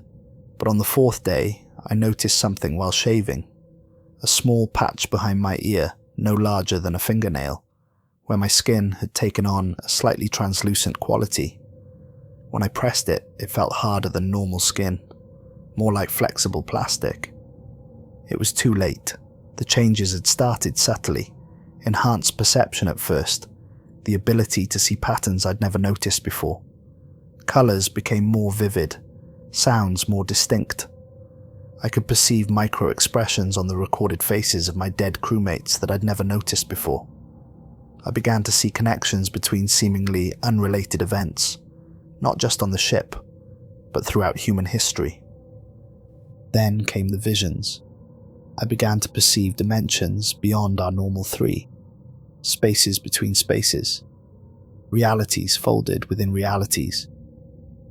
But on the 4th day, I noticed something while shaving. A small patch behind my ear, no larger than a fingernail, where my skin had taken on a slightly translucent quality. When I pressed it, it felt harder than normal skin, more like flexible plastic. It was too late. The changes had started subtly, enhanced perception at first, the ability to see patterns I'd never noticed before. Colours became more vivid, sounds more distinct. I could perceive micro-expressions on the recorded faces of my dead crewmates that I'd never noticed before. I began to see connections between seemingly unrelated events, not just on the ship, but throughout human history. Then came the visions. I began to perceive dimensions beyond our normal 3, spaces between spaces, realities folded within realities,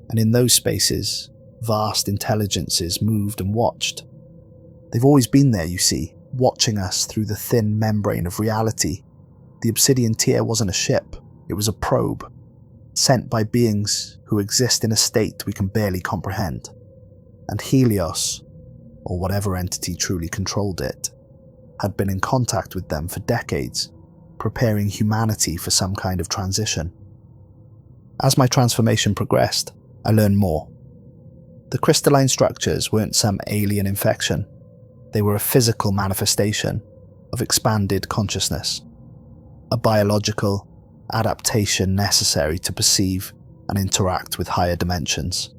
and in those spaces, vast intelligences moved and watched. They've always been there, you see, watching us through the thin membrane of reality. The Obsidian Tear wasn't a ship, it was a probe, sent by beings who exist in a state we can barely comprehend. And Helios, or whatever entity truly controlled it, had been in contact with them for decades, preparing humanity for some kind of transition. As my transformation progressed, I learned more. The crystalline structures weren't some alien infection. They were a physical manifestation of expanded consciousness, a biological adaptation necessary to perceive and interact with higher dimensions.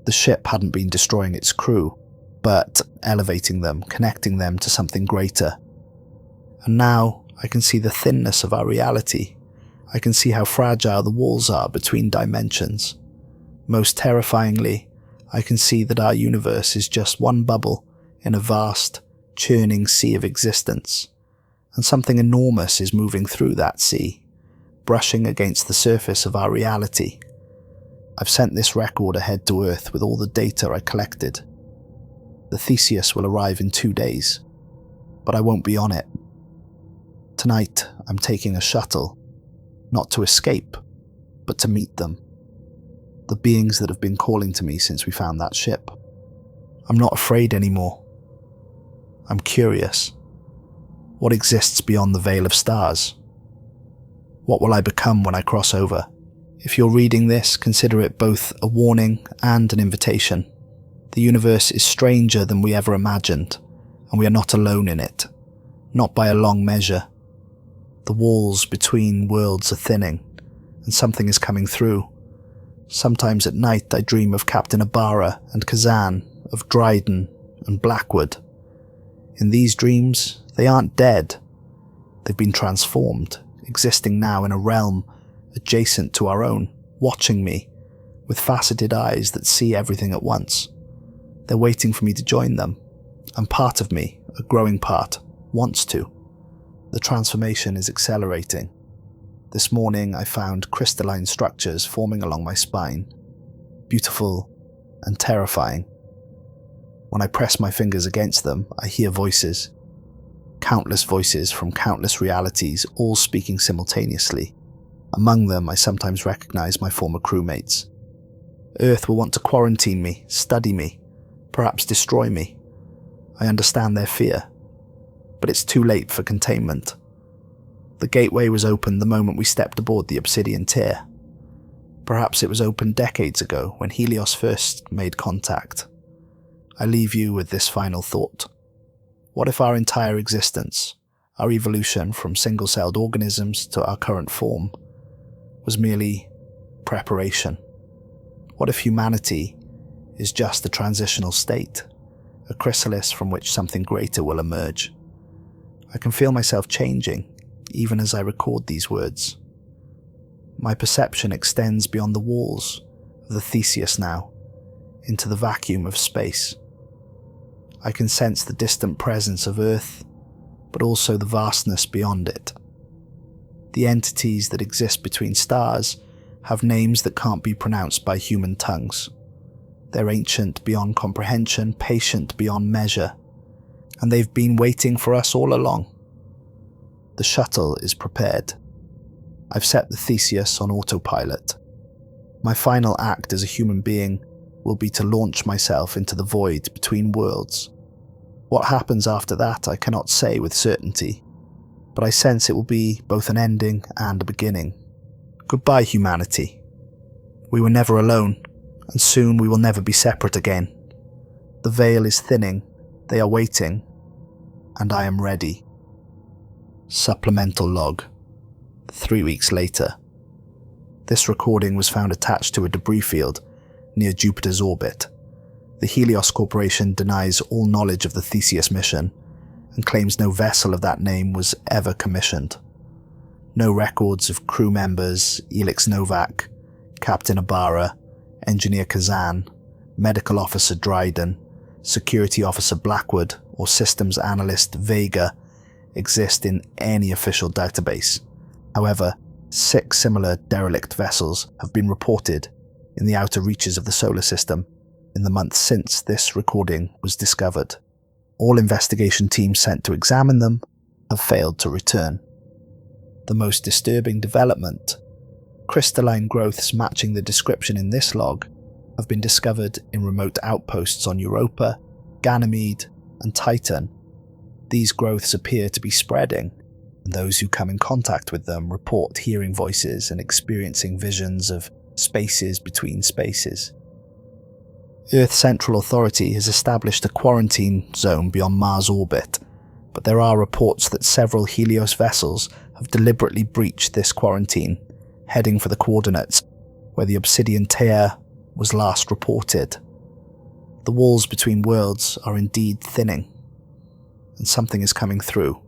The ship hadn't been destroying its crew, but elevating them, connecting them to something greater. And now I can see the thinness of our reality. I can see how fragile the walls are between dimensions. Most terrifyingly, I can see that our universe is just one bubble in a vast, churning sea of existence, and something enormous is moving through that sea, brushing against the surface of our reality. I've sent this record ahead to Earth with all the data I collected. The Theseus will arrive in 2 days, but I won't be on it. Tonight, I'm taking a shuttle, not to escape, but to meet them. The beings that have been calling to me since we found that ship. I'm not afraid anymore. I'm curious. What exists beyond the veil of stars? What will I become when I cross over? If you're reading this, consider it both a warning and an invitation. The universe is stranger than we ever imagined, and we are not alone in it. Not by a long measure. The walls between worlds are thinning, and something is coming through. Sometimes at night I dream of Captain Ibarra and Kazan, of Dryden and Blackwood. In these dreams, they aren't dead. They've been transformed, existing now in a realm adjacent to our own, watching me, with faceted eyes that see everything at once. They're waiting for me to join them, and part of me, a growing part, wants to. The transformation is accelerating. This morning I found crystalline structures forming along my spine, beautiful and terrifying. When I press my fingers against them, I hear voices. Countless voices from countless realities, all speaking simultaneously. Among them, I sometimes recognize my former crewmates. Earth will want to quarantine me, study me, perhaps destroy me. I understand their fear, but it's too late for containment. The gateway was opened the moment we stepped aboard the Obsidian Tear. Perhaps it was opened decades ago when Helios first made contact. I leave you with this final thought. What if our entire existence, our evolution from single-celled organisms to our current form, was merely preparation? What if humanity is just a transitional state, a chrysalis from which something greater will emerge? I can feel myself changing, even as I record these words. My perception extends beyond the walls of the Theseus now, into the vacuum of space. I can sense the distant presence of Earth, but also the vastness beyond it. The entities that exist between stars have names that can't be pronounced by human tongues. They're ancient beyond comprehension, patient beyond measure, and they've been waiting for us all along. The shuttle is prepared. I've set the Theseus on autopilot. My final act as a human being will be to launch myself into the void between worlds. What happens after that I cannot say with certainty, but I sense it will be both an ending and a beginning. Goodbye, humanity. We were never alone, and soon we will never be separate again. The veil is thinning, they are waiting, and I am ready. Supplemental log. 3 weeks later. This recording was found attached to a debris field near Jupiter's orbit. The Helios Corporation denies all knowledge of the Theseus mission and claims no vessel of that name was ever commissioned. No records of crew members Elix Novak, Captain Ibarra, Engineer Kazan, Medical Officer Dryden, Security Officer Blackwood, or Systems Analyst Vega exist in any official database. However, 6 similar derelict vessels have been reported in the outer reaches of the solar system in the months since this recording was discovered. All investigation teams sent to examine them have failed to return. The most disturbing development: crystalline growths matching the description in this log have been discovered in remote outposts on Europa, Ganymede, and Titan. These growths appear to be spreading, and those who come in contact with them report hearing voices and experiencing visions of spaces between spaces. Earth Central Authority has established a quarantine zone beyond Mars orbit, but there are reports that several Helios vessels have deliberately breached this quarantine, heading for the coordinates where the Obsidian Tear was last reported. The walls between worlds are indeed thinning, and something is coming through.